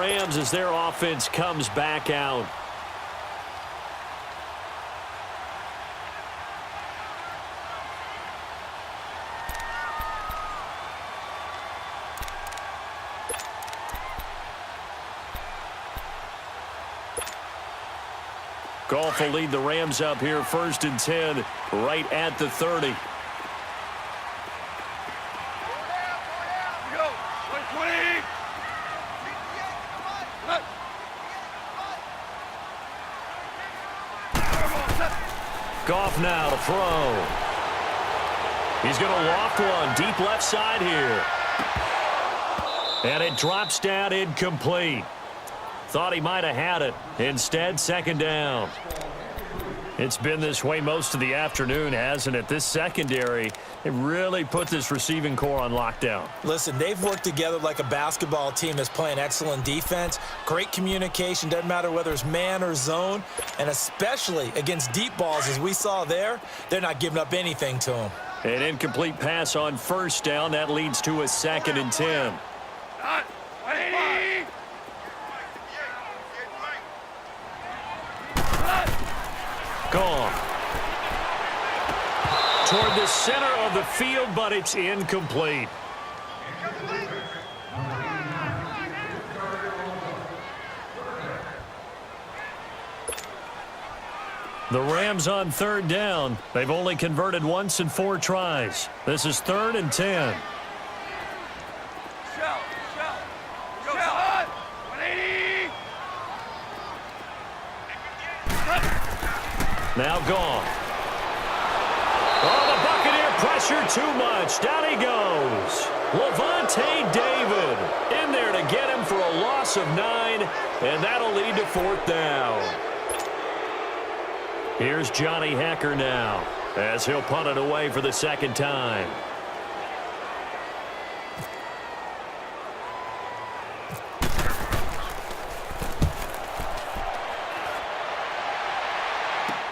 Rams as their offense comes back out. Goff will lead the Rams up here 1st and 10 right at the 30. Goff now to throw. He's going to loft one deep left side here. And it drops down incomplete. Thought he might have had it. Instead, 2nd down. It's been this way most of the afternoon, hasn't it? This secondary, it really put this receiving core on lockdown. Listen, they've worked together like a basketball team that's playing excellent defense. Great communication, doesn't matter whether it's man or zone. And especially against deep balls, as we saw there, they're not giving up anything to them. An incomplete pass on 1st down. That leads to a 2nd and 10. Gone. Toward the center of the field, but it's incomplete. The Rams on 3rd down. They've only converted once in 4 tries. This is 3rd and 10. Now gone. Oh, the Buccaneer pressure too much. Down he goes. Levante David in there to get him for a loss of 9, and that'll lead to 4th down. Here's Johnny Hecker now as he'll punt it away for the 2nd time.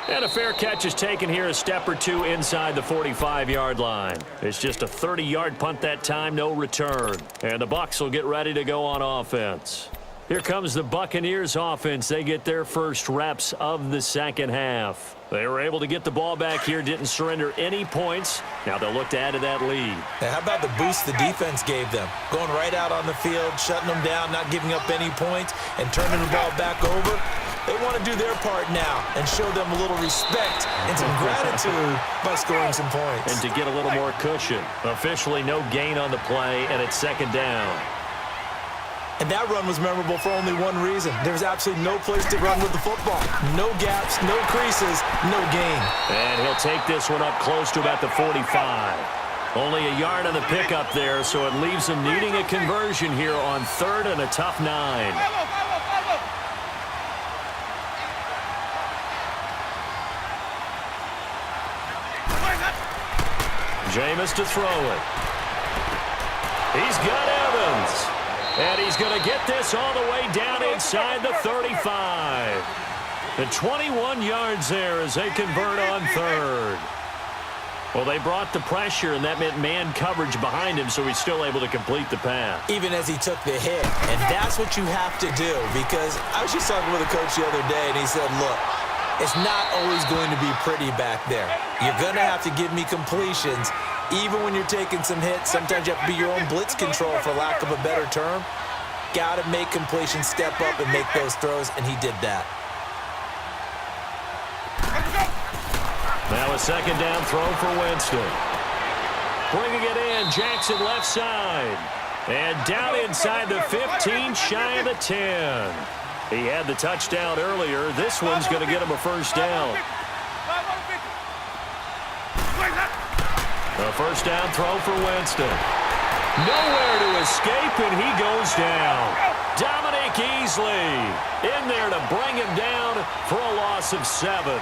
And a fair catch is taken here a step or two inside the 45-yard line. It's just a 30-yard punt that time, no return. And the Bucs will get ready to go on offense. Here comes the Buccaneers offense. They get their first reps of the 2nd half. They were able to get the ball back here, didn't surrender any points. Now they'll look to add to that lead. Now, how about the boost the defense gave them? Going right out on the field, shutting them down, not giving up any points, and turning the ball back over. They want to do their part now and show them a little respect and some gratitude by scoring some points. And to get a little more cushion. Officially no gain on the play, and it's 2nd down. And that run was memorable for only one reason. There was absolutely no place to run with the football. No gaps, no creases, no gain. And he'll take this one up close to about the 45. Only a yard on the pickup there, so it leaves him needing a conversion here on 3rd and a tough 9. Jameis to throw it. He's got Evans. And he's going to get this all the way down inside the 35. The 21 yards there as they convert on 3rd. Well, they brought the pressure, and that meant man coverage behind him, so he's still able to complete the pass. Even as he took the hit. And that's what you have to do, because I was just talking with a coach the other day, and he said, look, it's not always going to be pretty back there. You're going to have to give me completions. Even when you're taking some hits, sometimes you have to be your own blitz control, for lack of a better term. Got to make completions, step up, and make those throws, and he did that. Now a 2nd down throw for Winston. Bringing it in, Jackson left side. And down inside the 15, shy of the 10. He had the touchdown earlier. This one's going to get him a 1st down. A 1st down throw for Winston. Nowhere to escape, and he goes down. Dominic Easley in there to bring him down for a loss of 7.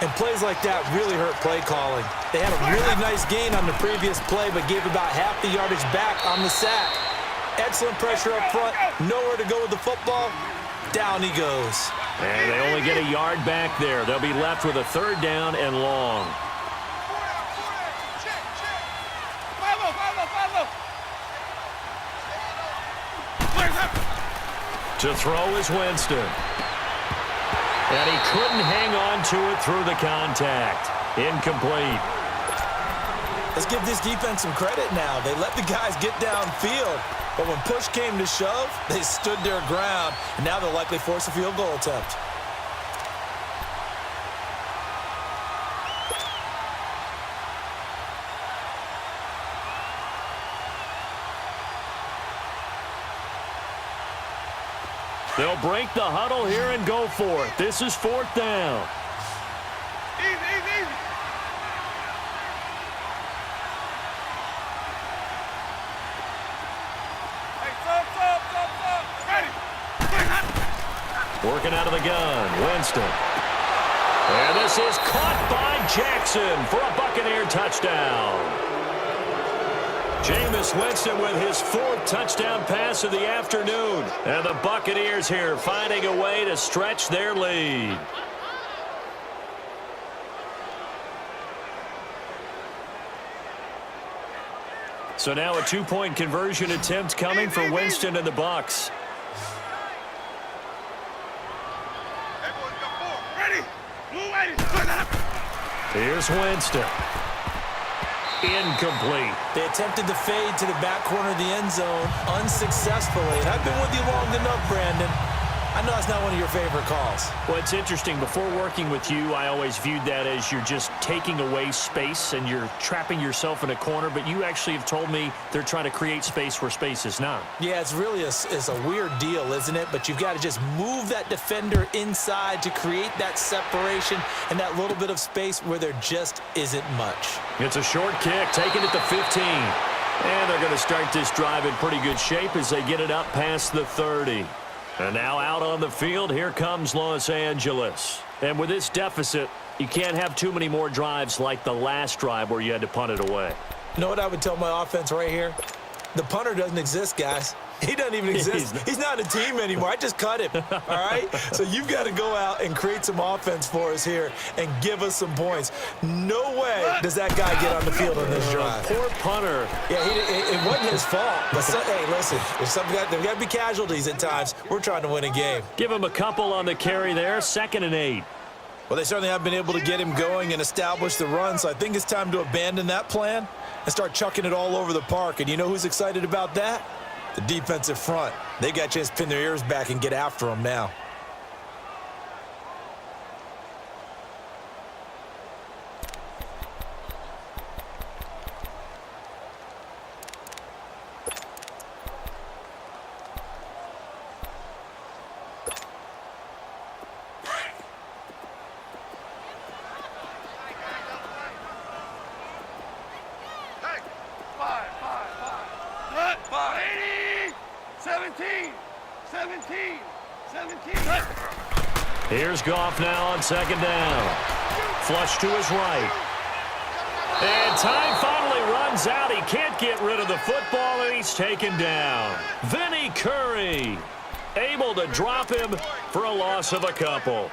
And plays like that really hurt play calling. They had a really nice gain on the previous play, but gave about half the yardage back on the sack. Excellent pressure up front. Nowhere to go with the football. Down he goes. And they only get a yard back there. They'll be left with a 3rd down and long. To throw is Winston. And he couldn't hang on to it through the contact. Incomplete. Let's give this defense some credit now. They let the guys get downfield. But when push came to shove, they stood their ground. And now they'll likely force a field goal attempt. They'll break the huddle here and go for it. This is 4th down. Easy, easy, easy. Hey, stop. Ready. Working out of the gun, Winston. And this is caught by Jackson for a Buccaneer touchdown. Jameis Winston with his 4th touchdown pass of the afternoon. And the Buccaneers here finding a way to stretch their lead. So now a 2-point conversion attempt coming for Winston and the Bucs. Here's Winston. Incomplete. They attempted to fade to the back corner of the end zone unsuccessfully. And I've been with you long enough, Brandon. I know it's not one of your favorite calls. Well, it's interesting. Before working with you, I always viewed that as you're just taking away space and you're trapping yourself in a corner. But you actually have told me they're trying to create space where space is not. Yeah, it's really it's a weird deal, isn't it? But you've got to just move that defender inside to create that separation and that little bit of space where there just isn't much. It's a short kick, taking it to 15. And they're going to start this drive in pretty good shape as they get it up past the 30. And now out on the field, here comes Los Angeles. And with this deficit, you can't have too many more drives like the last drive where you had to punt it away. You know what I would tell my offense right here? The punter doesn't exist, guys. He doesn't even exist. He's not a team anymore. I just cut him, all right? So you've got to go out and create some offense for us here and give us some points. No way does that guy get on the field on this drive. Poor punter. Yeah, it wasn't his fault. But, hey, listen, there's got to be casualties at times. We're trying to win a game. Give him a couple on the carry there, 2nd and 8. Well, they certainly have been able to get him going and establish the run, so I think it's time to abandon that plan and start chucking it all over the park. And you know who's excited about that? The defensive front. They got a chance to pin their ears back and get after him now. Here's Goff now on 2nd down. Flush to his right. And time finally runs out. He can't get rid of the football, and he's taken down. Vinny Curry able to drop him for a loss of a couple.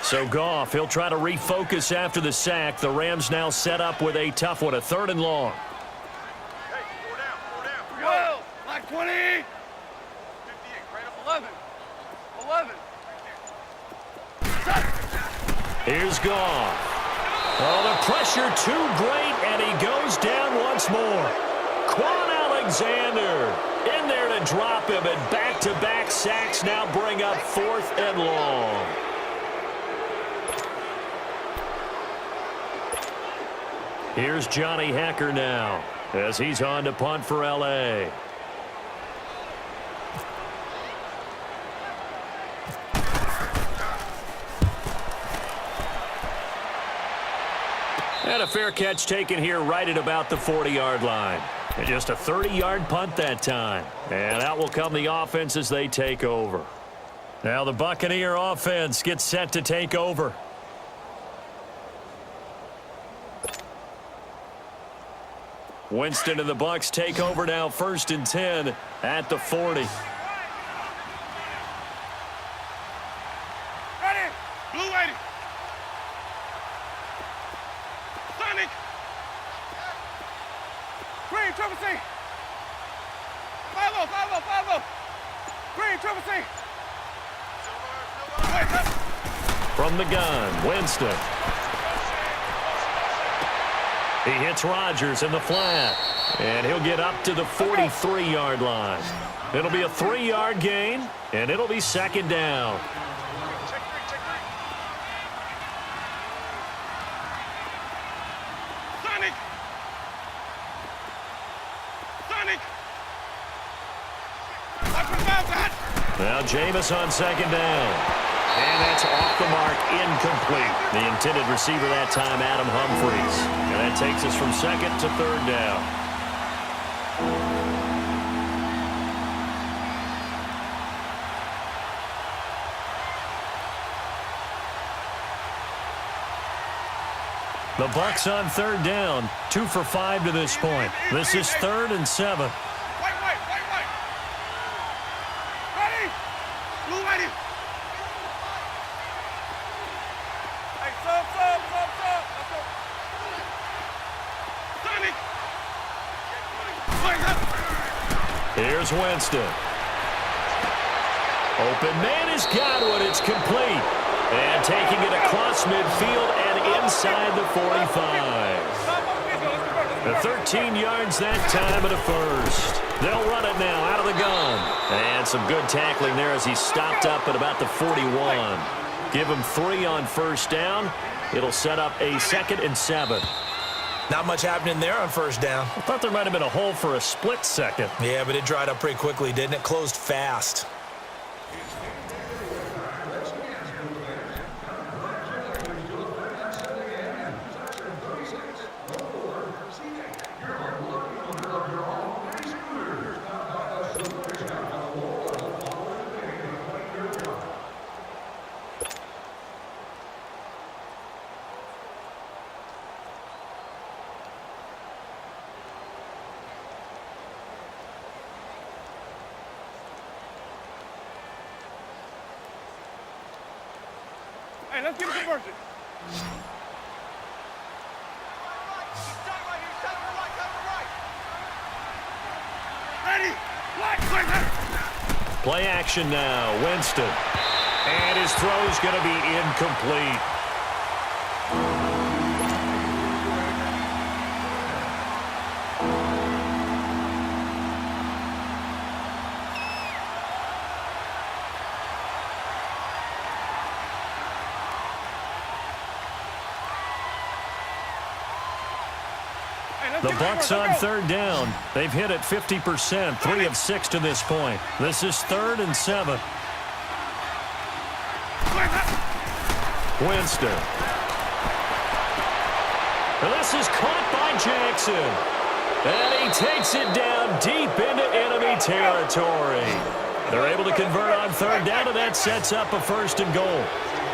So Goff, he'll try to refocus after the sack. The Rams now set up with a tough one, a 3rd and long. Hey, 4 down. Go. Like 20. 58, right up 11. Here's Goff. Oh, the pressure too great, and he goes down once more. Quan Alexander in there to drop him, and back-to-back sacks now bring up 4th and long. Here's Johnny Hecker now as he's on to punt for L.A. And a fair catch taken here right at about the 40-yard line. And just a 30-yard punt that time. And out will come the offense as they take over. Now the Buccaneer offense gets set to take over. Winston and the Bucs take over now, 1st and 10 at the 40. Ready. Blue waiting. Sonic. triple C. 5-0, 5-0, 5-0. Green, triple C. From the gun, Winston. He hits Rodgers in the flat, and he'll get up to the 43-yard line. It'll be a 3-yard gain, and it'll be second down. Sonic. Sonic. Now Jameis on second down. And that's off the mark, incomplete. The intended receiver that time, Adam Humphries. And that takes us from second to third down. The Bucs on third down, 2 for 5 to this point. This is 3rd and 7. White. Ready? Blue, ready. Hey, sub. Let's go. Sonic. Here's Winston. Open man has got one. It's complete. And taking it across midfield and inside the 45. The 13 yards that time at a first. They'll run it now out of the gun. And some good tackling there as he stopped up at about the 41. Give him 3 on first down. It'll set up a 2nd and 7. Not much happening there on first down. I thought there might have been a hole for a split second. Yeah, but it dried up pretty quickly, didn't it? Closed fast. Hey, let's give it a conversion. Ready? Play action now. Winston. And his throw's going to be incomplete. The Bucs on third down. They've hit it 50%, 3 of 6 to this point. This is 3rd and 7. Winston. And this is caught by Jackson. And he takes it down deep into enemy territory. They're able to convert on third down, and that sets up a 1st and goal.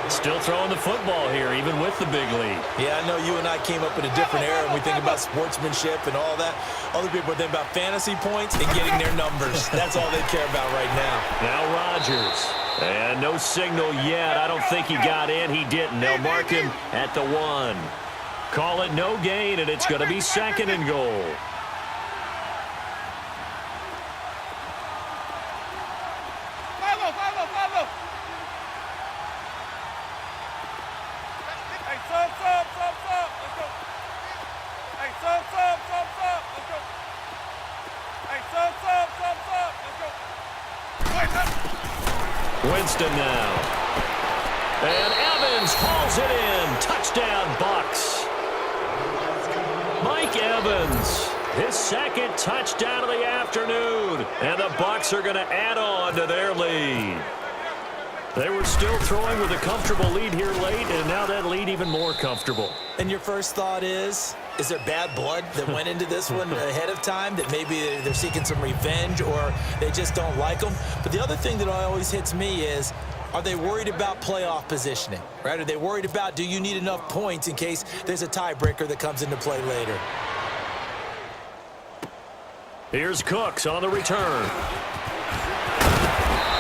Still throwing the football here, even with the big lead. Yeah, I know you and I came up in a different era, and we think about sportsmanship and all that. Other people think about fantasy points and getting their numbers. That's all they care about right now. Now Rodgers. And no signal yet. I don't think he got in. He didn't. They'll mark him at the 1. Call it no gain, and it's going to be 2nd and goal. Winston now. And Evans hauls it in. Touchdown, Bucs. Mike Evans, his 2nd touchdown of the afternoon. And the Bucs are going to add on to their lead. They were still throwing with a comfortable lead here late, and now that lead even more comfortable. And your first thought is there bad blood that went into this one ahead of time, that maybe they're seeking some revenge or they just don't like them? But the other thing that always hits me is, are they worried about playoff positioning, right? Are they worried about, do you need enough points in case there's a tiebreaker that comes into play later? Here's Cooks on the return.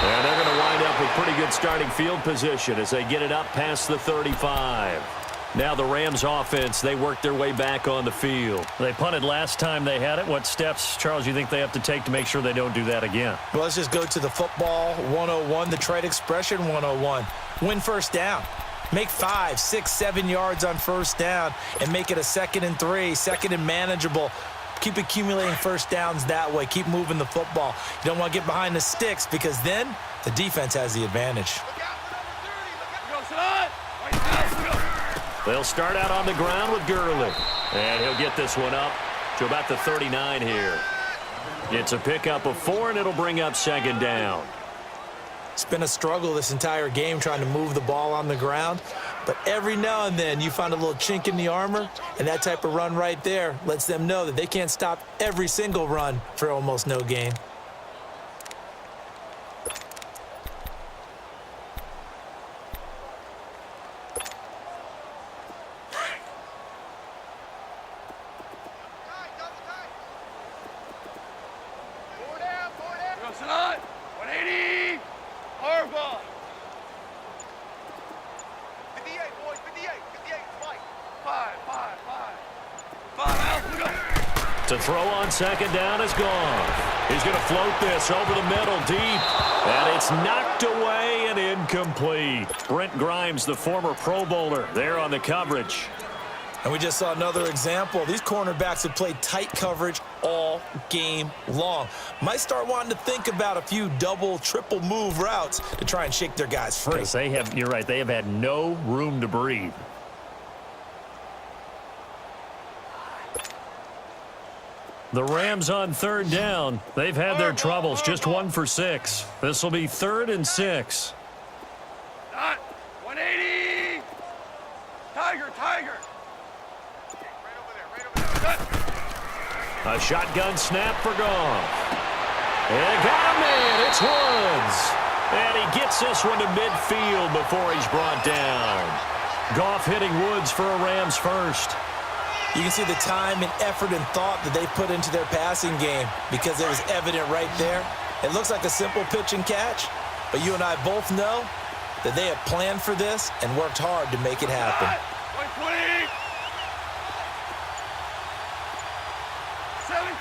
And they're going to wind up with pretty good starting field position as they get it up past the 35. Now the Rams offense, they worked their way back on the field. They punted last time they had it. What steps, Charles, you think they have to take to make sure they don't do that again? Well, let's just go to the football 101, the trade expression 101. Win first down. Make 5, 6, 7 yards on first down and make it a 2nd and 3, 2nd and manageable. Keep accumulating first downs that way. Keep moving the football. You don't want to get behind the sticks because then the defense has the advantage. They'll start out on the ground with Gurley. And he'll get this one up to about the 39 here. It's a pickup of 4, and it'll bring up 2nd down. It's been a struggle this entire game trying to move the ball on the ground. But every now and then you find a little chink in the armor, and that type of run right there lets them know that they can't stop every single run for almost no gain. To throw on 2nd down is gone. He's going to float this over the middle deep. And it's knocked away and incomplete. Brent Grimes, the former Pro Bowler, there on the coverage. And we just saw another example. These cornerbacks have played tight coverage all game long. Might start wanting to think about a few double, triple move routes to try and shake their guys free. Because they have, you're right, they have had no room to breathe. The Rams on 3rd down. They've had their troubles. Just 1 for 6. This will be 3rd and 6. 180. Tiger. A shotgun snap for Goff. And got him in. It's Woods. And he gets this one to midfield before he's brought down. Goff hitting Woods for a Rams first. You can see the time and effort and thought that they put into their passing game because it was evident right there. It looks like a simple pitch and catch, but you and I both know that they have planned for this and worked hard to make it happen. 120. 17.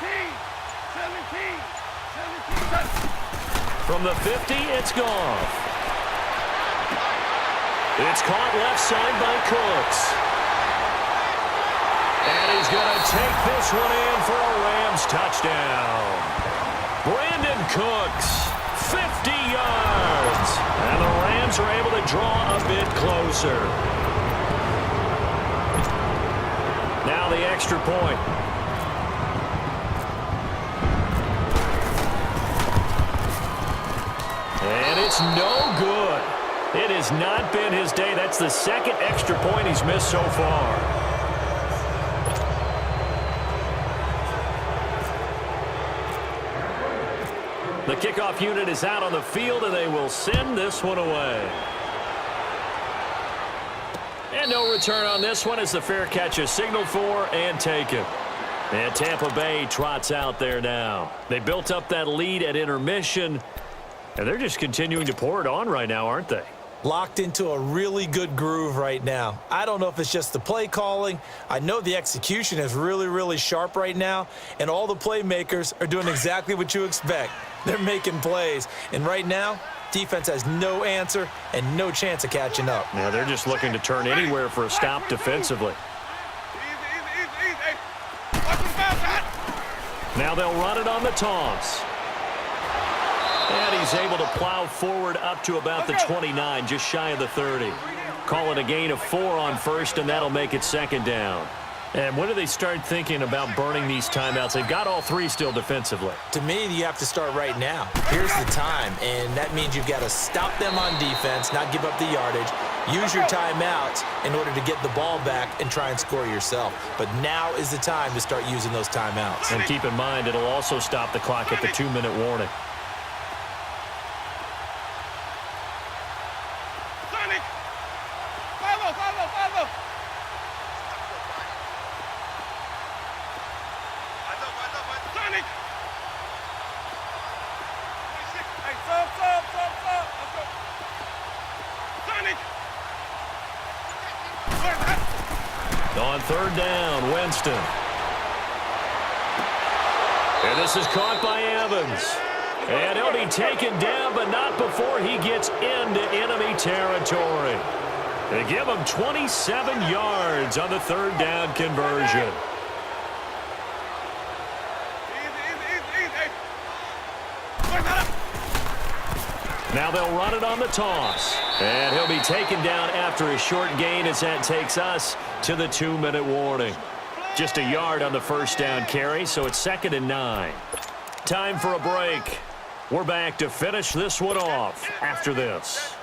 From the 50, it's Goff. It's caught left side by Cooks. And he's going to take this one in for a Rams touchdown. Brandon Cooks, 50 yards. And the Rams are able to draw a bit closer. Now the extra point. And it's no good. It has not been his day. That's the 2nd extra point he's missed so far. The kickoff unit is out on the field, and they will send this one away. And no return on this one as the fair catch is signaled for and taken. And Tampa Bay trots out there now. They built up that lead at intermission, and they're just continuing to pour it on right now, aren't they? Locked into a really good groove right now. I don't know if it's just the play calling. I know the execution is really, really sharp right now, and all the playmakers are doing exactly what you expect. They're making plays, and right now, defense has no answer and no chance of catching up. Yeah, they're just looking to turn anywhere for a stop defensively. Easy. Watch his mouth, Pat. Now they'll run it on the toss. And he's able to plow forward up to about the 29, just shy of the 30. Call it a gain of 4 on first, and that'll make it 2nd down. And when do they start thinking about burning these timeouts? They've got all 3 still defensively. To me, you have to start right now. Here's the time, and that means you've got to stop them on defense, not give up the yardage, use your timeouts in order to get the ball back and try and score yourself. But now is the time to start using those timeouts. And keep in mind, it'll also stop the clock at the 2-minute warning. On third down, Winston. And this is caught by Evans. And he'll be taken down, but not before he gets into enemy territory. They give him 27 yards on the third down conversion. Now they'll run it on the toss. And he'll be taken down after a short gain as that takes us to the 2-minute warning. Just a yard on the first down carry, so it's 2nd and 9. Time for a break. We're back to finish this one off after this.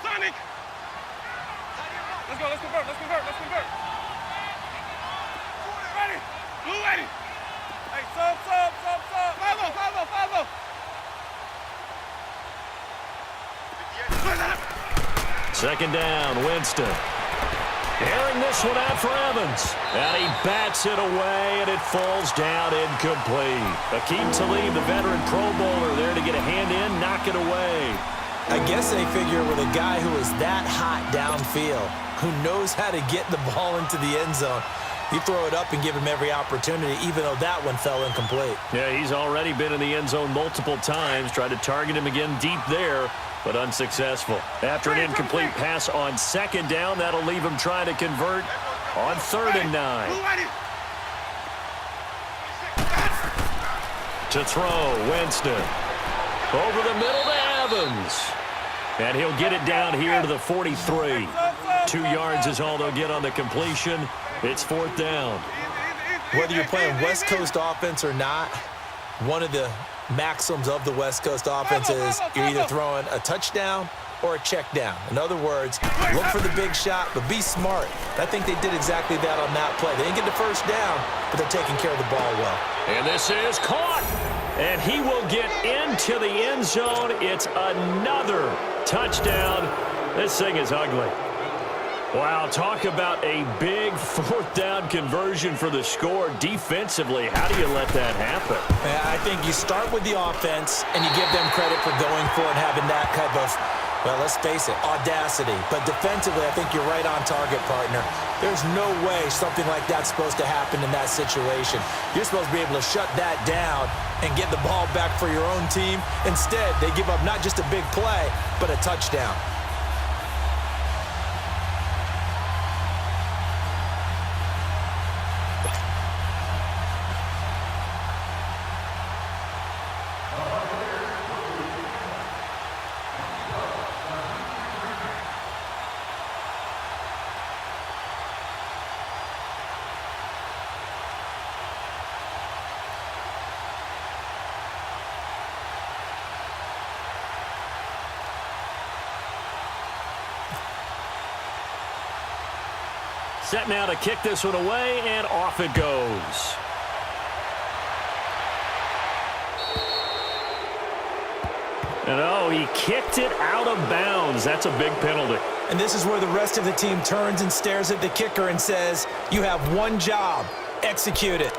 Sonic! Let's go, let's convert, let's convert, let's convert. Ready? Blue ready. Hey, sub. Follow. 2nd down, Winston. Airing this one out for Evans. And he bats it away, and it falls down incomplete. Akeem Talib, the veteran Pro Bowler, there to get a hand in, knock it away. I guess they figure with a guy who is that hot downfield, who knows how to get the ball into the end zone, you throw it up and give him every opportunity, even though that one fell incomplete. Yeah, he's already been in the end zone multiple times. Tried to target him again deep there, but unsuccessful. After an incomplete pass on 2nd down, that'll leave him trying to convert on 3rd and 9. To throw, Winston. Over the middle to Evans. And he'll get it down here to the 43. 2 yards is all they'll get on the completion. It's 4th down. Whether you're playing West Coast offense or not, one of the maxims of the West Coast offense is you're either throwing a touchdown or a check down. In other words, look for the big shot, but be smart. I think they did exactly that on that play. They didn't get the first down, but they're taking care of the ball well. And this is caught. And he will get into the end zone. It's another touchdown. This thing is ugly. Wow, talk about a big 4th down conversion for the score. Defensively, how do you let that happen? I think you start with the offense, and you give them credit for going for it and having that type of, well, let's face it, audacity. But defensively, I think you're right on target, partner. There's no way something like that's supposed to happen in that situation. You're supposed to be able to shut that down and get the ball back for your own team. Instead, they give up not just a big play, but a touchdown. Set now to kick this one away, and off it goes. And oh, he kicked it out of bounds. That's a big penalty. And this is where the rest of the team turns and stares at the kicker and says, you have one job, execute it.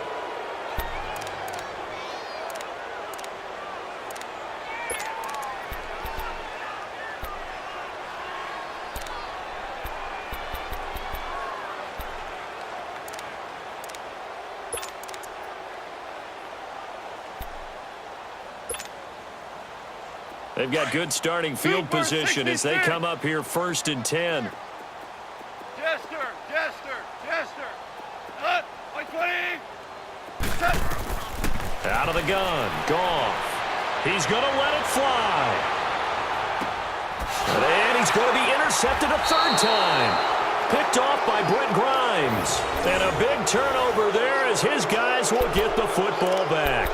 They've got good starting field position as they come up here 1st and 10. Jester. Like 20. Set. Out of the gun, Goff. He's going to let it fly. And he's going to be intercepted a 3rd time. Picked off by Brent Grimes. And a big turnover there as his guys will get the football back.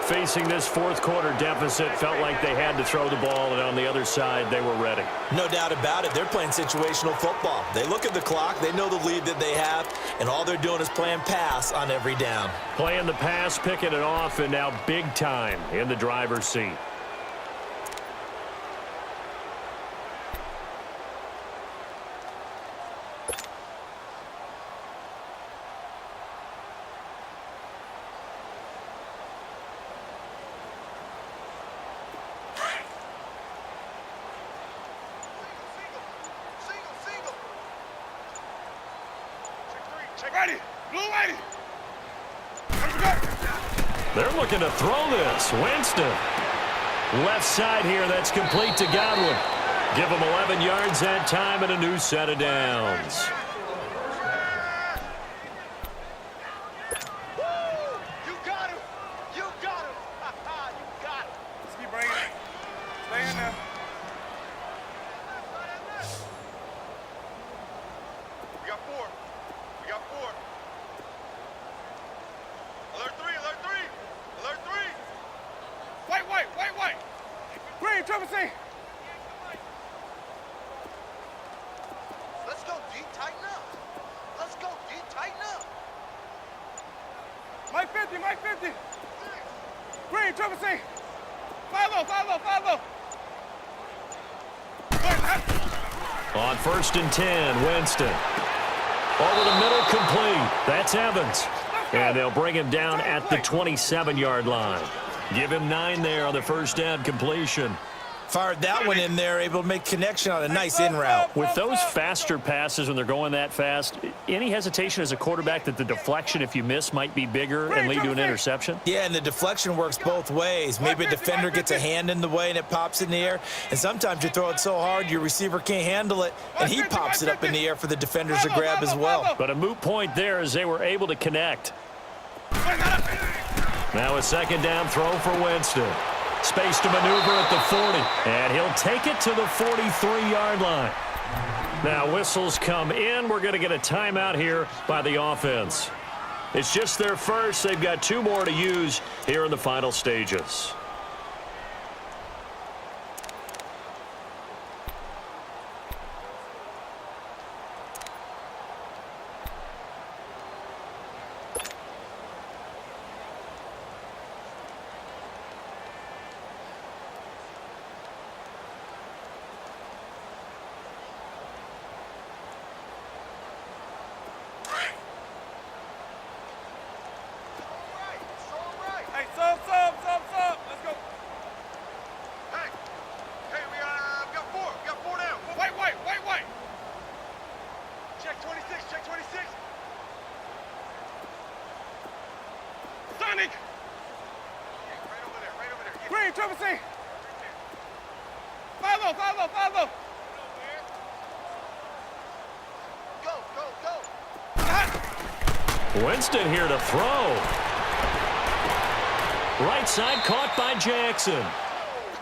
Facing this 4th quarter deficit, felt like they had to throw the ball, and on the other side, they were ready. No doubt about it. They're playing situational football. They look at the clock, they know the lead that they have, and all they're doing is playing pass on every down. Playing the pass, picking it off, and now big time in the driver's seat. Check ready. Blue ready. They're looking to throw this. Winston. Left side here. That's complete to Godwin. Give him 11 yards that time and a new set of downs. You got him. You got him. You got him. Let's keep bringing it. Stay in there. We got four. We got four. Alert three. Alert three. Alert three. Wait, wait, wait, wait. Green, triple C. Let's go, D. Tighten up. Let's go, D. Tighten up. Mike 50, Mike 50. Green, triple C. 5-0, 5-0, 5-0. On 1st and 10, Winston. Over the middle, complete. That's Evans. And they'll bring him down at the 27-yard line. Give him 9 there on the first down completion. Fired that one in there, able to make connection on a nice in route. With those faster passes when they're going that fast, any hesitation as a quarterback that the deflection, if you miss, might be bigger and lead to an interception? Yeah, and the deflection works both ways. Maybe a defender gets a hand in the way and it pops in the air. And sometimes you throw it so hard your receiver can't handle it, and he pops it up in the air for the defenders to grab as well. But a moot point there as they were able to connect. Now a second down throw for Winston. Space to maneuver at the 40. And he'll take it to the 43-yard line. Now whistles come in. We're going to get a timeout here by the offense. It's just their first. They've got 2 more to use here in the final stages. Green, triple C. 5-0, 5-0, 5-0. Go, go, go. Winston here to throw. Right side caught by Jackson.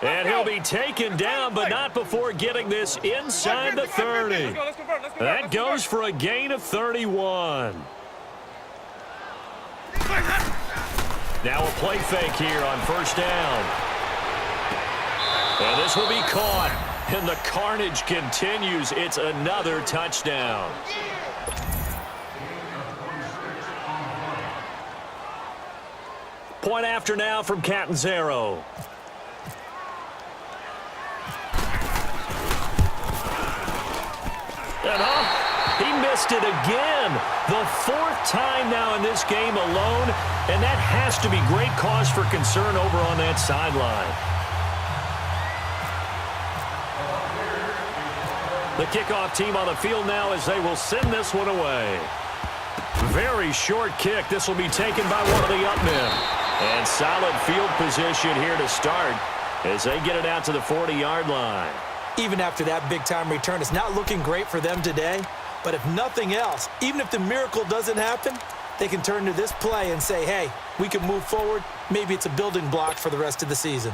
And he'll be taken down, but not before getting this inside the 30. That goes for a gain of 31. Now a play fake here on first down. And this will be caught. And the carnage continues. It's another touchdown. Point after now from Catanzaro. And he missed it again. The 4th time now in this game alone. And that has to be great cause for concern over on that sideline. The kickoff team on the field now as they will send this one away. Very short kick. This will be taken by one of the up men. And solid field position here to start as they get it out to the 40-yard line. Even after that big-time return, it's not looking great for them today. But if nothing else, even if the miracle doesn't happen, they can turn to this play and say, hey, we can move forward. Maybe it's a building block for the rest of the season.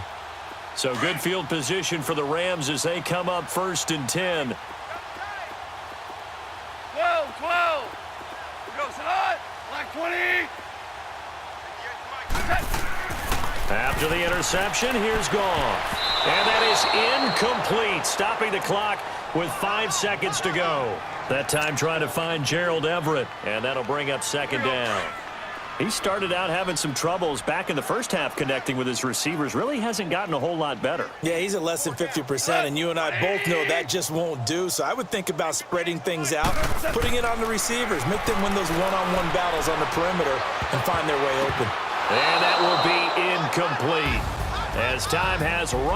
So good field position for the Rams as they come up 1st and 10. 12, 12. Go, Salad. Black 20. After the interception, here's Goff. And that is incomplete, stopping the clock with 5 seconds to go. That time trying to find Gerald Everett, and that'll bring up second down. He started out having some troubles back in the first half connecting with his receivers. Really hasn't gotten a whole lot better. Yeah, he's at less than 50%, and you and I both know that just won't do. So I would think about spreading things out, putting it on the receivers, make them win those one-on-one battles on the perimeter and find their way open. And that will be incomplete as time has run.